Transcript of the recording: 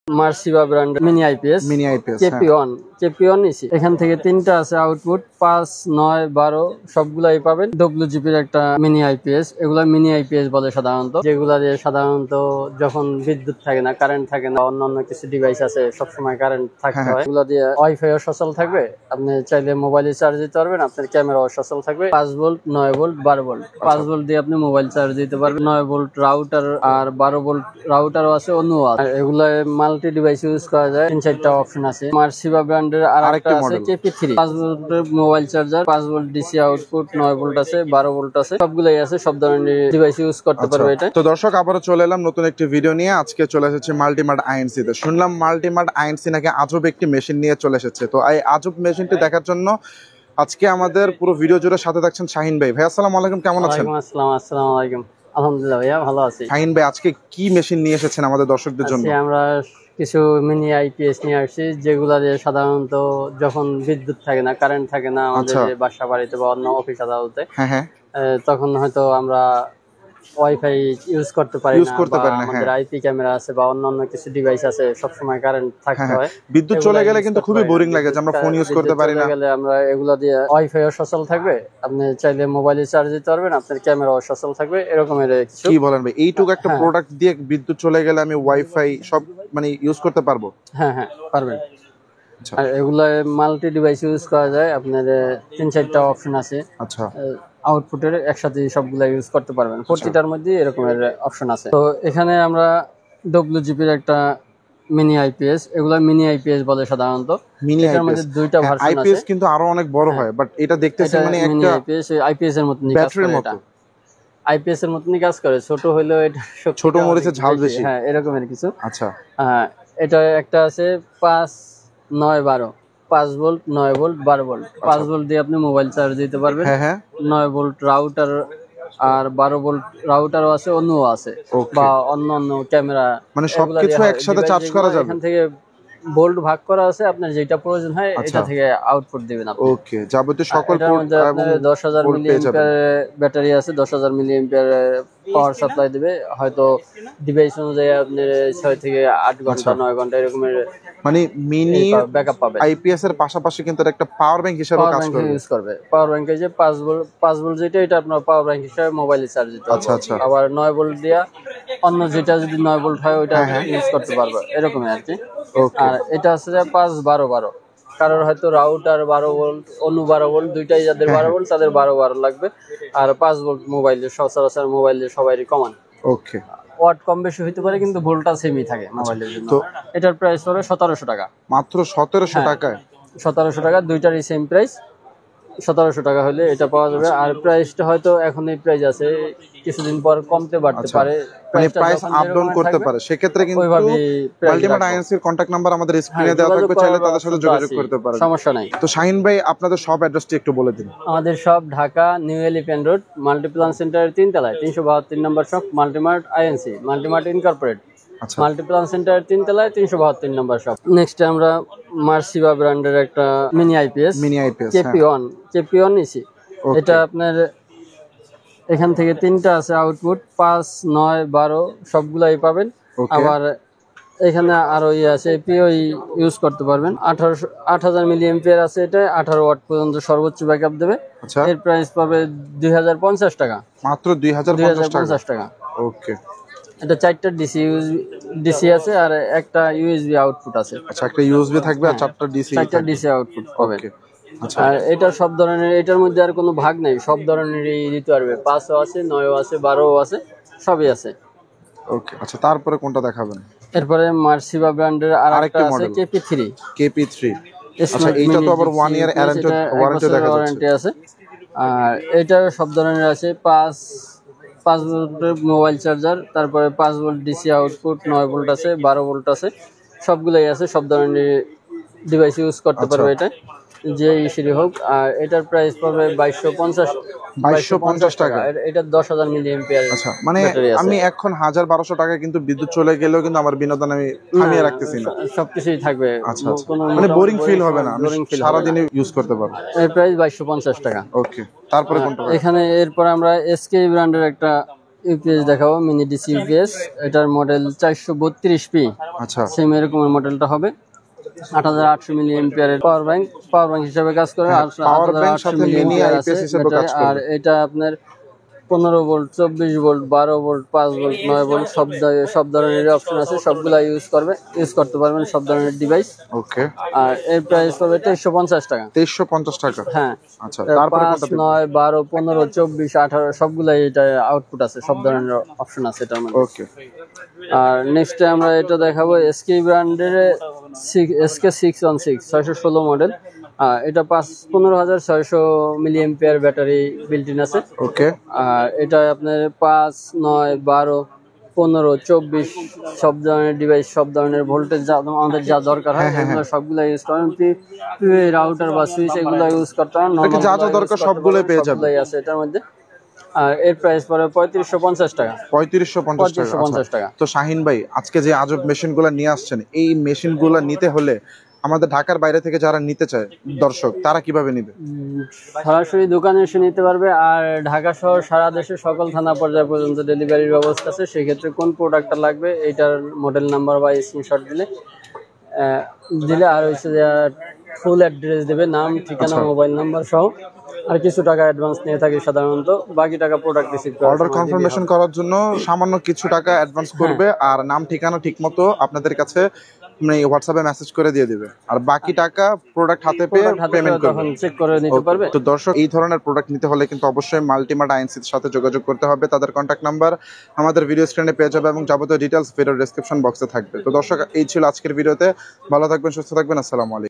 মার্সিবা ব্র্যান্ডের mini IPS কেপি1 নিছি। এখান থেকে তিনটা আছে আউটপুট 5, 9, 12 সবগুলাই পাবেন। ডব্লিউজিপির একটা মিনি আইপিএস, এগুলা মিনি আইপিএস বলে সাধারণত, যেগুলা দিয়ে সাধারণত যখন বিদ্যুৎ থাকে না, কারেন্ট থাকে না, অন্যান্য কিছু ডিভাইস আছে সবসময় কারেন্ট থাকতে হয়, এগুলা দিয়ে ওয়াইফাই ও সচল থাকবে। আপনি চাইলে মোবাইলে চার্জ দিতে পারবেন, আপনার ক্যামেরাও সচল থাকবে। 5 ভোল্ট, 9 ভোল্ট, 12 ভোল্ট। 5 ভোল্ট দিয়ে আপনি মোবাইল চার্জ দিতে পারবেন। 9 ভোল্ট রাউটার আর 12 ভোল্ট রাউটারও আছে, অন্যও আছে। এগুলা মাল্টি ডিভাইস ইউজ করা যায়। 3-4টা অপশন আছে। মার্সিবা ব্র্যান্ডের আরেকটা আছে কেপি3, 5 ভোল্টের mobile charger, 5 volt DC output, 9 volt আছে, 12 ভোল্ট আছে, সবগুলাই আছে। সব ধরনের ডিভাইস ইউজ করতে পারবে এটা। তো দর্শক, আবারও চলে এলাম নতুন একটি ভিডিও নিয়ে। আজকে চলে এসেছে মাল্টিমার্ট আইএনসি তে। শুনলাম মাল্টিমার্ট আইএনসি নাকি আজব একটি মেশিন নিয়ে চলে এসেছে। তো এই আজব মেশিনটি দেখার জন্য আজকে আমাদের পুরো ভিডিও জুড়ে সাথে থাকছেন শাহিন ভাই। ভাই আসসালামু আলাইকুম, কেমন আছেন? আসসালামু আলাইকুম। আলহামদুলিল্লাহ ভাইয়া, ভালো আছি। শাহিন ভাই, আজকে কি মেশিন নিয়ে এসেছেন আমাদের দর্শকদের জন্য? আমরা কিছু মিনি আইপিএস নিয়ে আসছি, যেগুলা দিয়ে সাধারণত যখন বিদ্যুৎ থাকে না, কারেন্ট থাকে না আমাদের বাসা বাড়িতে বা অন্য অফিস আদালতে, তখন হয়তো আমরা ওয়াইফাই ইউজ করতে পারি না, আমাদের আইপি ক্যামেরা আছে বা অন্যান্য কিছু ডিভাইস আছে, সবসময় কারেন্ট থাকতে হয়। বিদ্যুৎ চলে গেলে কিন্তু খুবই বোরিং লাগে যে আমরা ফোন ইউজ করতে পারি না। আমরা এগুলা দিয়ে ওয়াইফাই ও সচল থাকবে, আপনি চাইলে মোবাইলে চার্জ দিতে পারবেন, আপনার ক্যামেরাও সচল থাকবে, এরকমের কিছু। কি বলেন ভাই, এইটুকু একটা প্রোডাক্ট দিয়ে বিদ্যুৎ চলে গেলে আমি ওয়াইফাই সব মানে ইউজ করতে পারবো? হ্যাঁ, পারবেন। আর এগুলা মাল্টি ডিভাইস ইউজ করা যায়। আপনার 3-4টা অপশন আছে। আচ্ছা, আউটপুটের একসাথে সবগুলা ইউজ করতে পারবেন। প্রতিটার মধ্যে এরকমের অপশন আছে। তো এখানে আমরা ডব্লিউজিপির একটা মিনি আইপিএস, এগুলা মিনি আইপিএস বলে সাধারণত। এটার মধ্যে দুইটা ভার্সন আছে। আইপিএস কিন্তু আরো অনেক বড় হয়, বাট এটা দেখতেছি মানে একটা আইপিএস এর মতনই কাজ করে। এটা আইপিএস এর মতনই কাজ করে, ছোট হইলেও এটা ছোট মরিচের ঝাল বেশি। হ্যাঁ, এরকমের কিছু। আচ্ছা, এটা একটা আছে 5, 9, 12, 5 ভোল্ট, 9 ভোল্ট, 12 ভোল্ট। 5 ভোল্ট দিয়ে আপনি মোবাইল চার্জ দিতে পারবেন। 9 ভোল্ট রাউটার আর 12 ভোল্ট রাউটারও আছে, অন্যও আছে, বা অন্য ক্যামেরা, মানে সবকিছু একসাথে চার্জ করা যাবে। এখান থেকে ভোল্ট ভাগ করা আছে, আপনার যেটা প্রয়োজন হয় এটা থেকে আউটপুট দিবেন আপনি। ওকে, যাবতীয় সকল পোর্ট এবং 10,000 মিলিঅ্যাম্পিয়ার ব্যাটারি আছে, 10,000 মিলিঅ্যাম্পিয়ার পাওয়ার সাপ্লাই দিবে। হয়তো ডিভাইস অনুযায়ী আপনি 6 থেকে 8 ঘন্টা, 9 ঘন্টা এরকমের মানে মিনি ব্যাকআপ পাবেন। আইপিএস এর পাশাপাশি কিন্তু এটা একটা পাওয়ার ব্যাংক হিসেবে কাজ করবে। পাওয়ার ব্যাংকে যে 5 ভোল্ট যেটা, এটা আপনার পাওয়ার ব্যাংক হিসেবে মোবাইলে চার্জ দিতে পারবে। আচ্ছা, আবার 9 ভোল্ট দিয়া অন্য যেটা যদি 9 ভোল্ট হয় ওইটা ইউজ করতে পারবে, এরকমই আর কি। আর এটা আছে যে 5, 12, 12। কারোর হয়তো রাউটার 12 ভোল্ট, অন্য 12 ভোল্ট, দুইটাই যাদের 12 ভোল্ট তাদের 12 লাগবে। আর 5 ভোল্ট মোবাইলে সচরাচর মোবাইলে সবারই কমন। ওকে, ওয়াট কম বেশি হইতে পারে, কিন্তু ভোল্টটা সেমই থাকে মোবাইলের জন্য। তো এটার প্রাইস পড়বে 1700 টাকা। মাত্র 1700 টাকায়? 1700 টাকা, দুইটারই সেম প্রাইস। 1700 টাকা হলে এটা পাওয়া যাবে। আর প্রাইসটা হয়তো এখন এই প্রাইস আছে, কিছুদিন পর কমতে বাড়তে পারে, মানে প্রাইস আপ ডাউন করতে পারে। সেক্ষেত্রে কিন্তু মাল্টিমার্ট আইএনসি এর কন্টাক্ট নাম্বার আমাদের স্ক্রিনে দেওয়া থাকবে, চাইলে তাদের সাথে যোগাযোগ করতে পারেন, সমস্যা নাই। তো শাহিন ভাই, আপনাদের সব অ্যাড্রেসটি একটু বলে দিন। আমাদের সব Dhaka new elephant road Multiplan সেন্টারের 3 তলায়, 372 নম্বর shop, Multimart INC, Multimart incorporate, Multiplan সেন্টারের 3 তলায়, 372 নম্বর শপ। নেক্সট আমরা মার্সিবা ব্র্যান্ডের একটা মিনি আইপিএস কেপি1 নিছি। এটা আপনার এখান থেকে তিনটা আছে আউটপুট, 5, 9, 12 সবগুলাই পাবেন। আবার এখানে আরো আছে, এপিও ইউজ করতে পারবেন। 8000 মিলিঅ্যাম্পিয়ার আছে, এটা 18 ওয়াট পর্যন্ত সর্বোচ্চ ব্যাকআপ দেবে। এর প্রাইস পাবে 2050 টাকা। মাত্র 2050 টাকা। ওকে, এটা 4টা ডিসি আছে আর একটা ইউএসবি আউটপুট আছে। আচ্ছা, একটা ইউএসবি থাকবে আর 4টা ডিসি আউটপুট পাবেন। আর এটা সব ধরনের, এটার মধ্যে আর কোনো ভাগ নাই, সব ধরনেরই দিতে পারবে। 5ও আছে, 9ও আছে, 12ও আছে, সবই আছে। ওকে, আচ্ছা, তারপরে কোনটা দেখাবেন? এরপরে মার্সিবা ব্র্যান্ডের আরেকটা আছে কেপি3। আচ্ছা, এটা তো আবার 1 ইয়ার ওয়ারেন্টি আছে। আর এটা সব ধরনের আছে। 5 ভোল্টের মোবাইল চার্জার, তারপরে 5 ভোল্ট ডিসি আউটপুট, 9 ভোল্ট আছে, 12 ভোল্ট আছে, সবগুলাই আছে। সব ধরনের ডিভাইস ইউজ করতে পারবে এটা, যে ইস্যুই হোক। আর এটার প্রাইস পড়বে 2250 টাকা। এটা 10,000 মিলিঅ্যাম্পিয়ার। আচ্ছা, মানে আমি এখন 1000-1200 টাকা কিন্তু বিদ্যুৎ চলে গেলেও কিন্তু আমার বিনোদন আমি থামিয়ে রাখতেছি না, সবকিছুই থাকবে। আচ্ছা, মানে বোরিং ফিল হবে না, সারা দিন ইউজ করতে পারবো। এর প্রাইস 2250 টাকা। ওকে, তারপরে কোনটা? এখানে এরপর আমরা এসকে ব্র্যান্ডের একটা ইউপিএস দেখাবো, মিনি ডিসি ইউপিএস। এটার মডেল 432P। আচ্ছা, সেম এরকমের মডেলটা হবে। 8800 মিলি এম্পিয়ারের পাওয়ার ব্যাংক হিসেবে কাজ করে। আর পাওয়ার ব্যাংক 8800 সাথে মিলি মিনি এম্পিয়ার আছে আইপিএস হিসেবে কাজ ব্যাটারি। আর করবে। এটা আপনার 15 volt, 24 volt, 12 volt, 5 volt, 9 volt সব ধরনের অপশন আছে। সবগুলা ইউজ করতে পারবেন সব ধরনের ডিভাইস। ওকে, আর এর প্রাইস পড়বে 2350 টাকা। 2350 টাকা। হ্যাঁ, আচ্ছা, তারপরে 5, 9, 12, 15, 24, 18 সবগুলাই এটা আউটপুট আছে, সব ধরনের অপশন আছে এটার মধ্যে। ওকে, আর নেক্সটে আমরা এটা দেখাবো এসকে ব্র্যান্ডের এসকে 616 616 মডেল। এটা 15600 milliampere battery built in আছে। ওকে, আর এটা আপনার 5, 9, 12, 15, 24 সব ধরনের ডিভাইস, সব ধরনের ভোল্টেজ আমাদের যা দরকার হয় এগুলো সবগুলো ইউজ করেন। রাউটার বা সুইচ এগুলো ইউজ করতে হয়, যা যা দরকার সবগুলোই পেয়ে যাবেন। সবগুলোই আছে এটার মধ্যে। আর এর প্রাইস পড়ে 3550 টাকা। 3550 টাকা। তো শাহিন ভাই, আজকে যে আজব মেশিনগুলো নিয়ে আসছেন, এই মেশিনগুলো নিতে হলে আমাদের ঢাকার বাইরে থেকে যারা নিতে চায় দর্শক, তারা কিভাবে নিবে? সরাসরি দোকানে এসে নিতে পারবে। আর ঢাকা শহর সারা দেশে সকল থানা পর্যায় পর্যন্ত ডেলিভারির ব্যবস্থা আছে। সেক্ষেত্রে কোন প্রোডাক্টটা লাগবে এটার মডেল নাম্বার বা স্ক্রিনশট দিলে আর হচ্ছে যে ফুল অ্যাড্রেস দেবে, নাম, ঠিকানা, মোবাইল নাম্বার সহ। আর কিছু টাকা অ্যাডভান্স নিয়ে থাকি সাধারণত, বাকি টাকা প্রোডাক্ট রিসিভ করে অর্ডার কনফার্মেশন করার জন্য সামান্য কিছু টাকা অ্যাডভান্স করবে, আর নাম ঠিকানা ঠিকমতো আপনাদের কাছে মানে হোয়াটসঅ্যাপে মেসেজ করে দিয়ে দিবে, আর বাকি টাকা প্রোডাক্ট হাতে পেয়ে পেমেন্ট করবে, চেক করে নিতে পারবে। তো দর্শক, এই ধরনের প্রোডাক্ট নিতে হলে কিন্তু অবশ্যই মাল্টিমার্ট আইএনসির সাথে যোগাযোগ করতে হবে। তাদের কন্ট্যাক্ট নাম্বার আমাদের ভিডিও স্ক্রিনে পেয়ে যাবে এবং যাবতীয় ডিটেলস ভিডিও ডেসক্রিপশন বক্সে থাকবে। তো দর্শক, এই ছিল আজকের ভিডিওতে। ভালো থাকবেন, সুস্থ থাকবেন, আসসালামু আলাইকুম।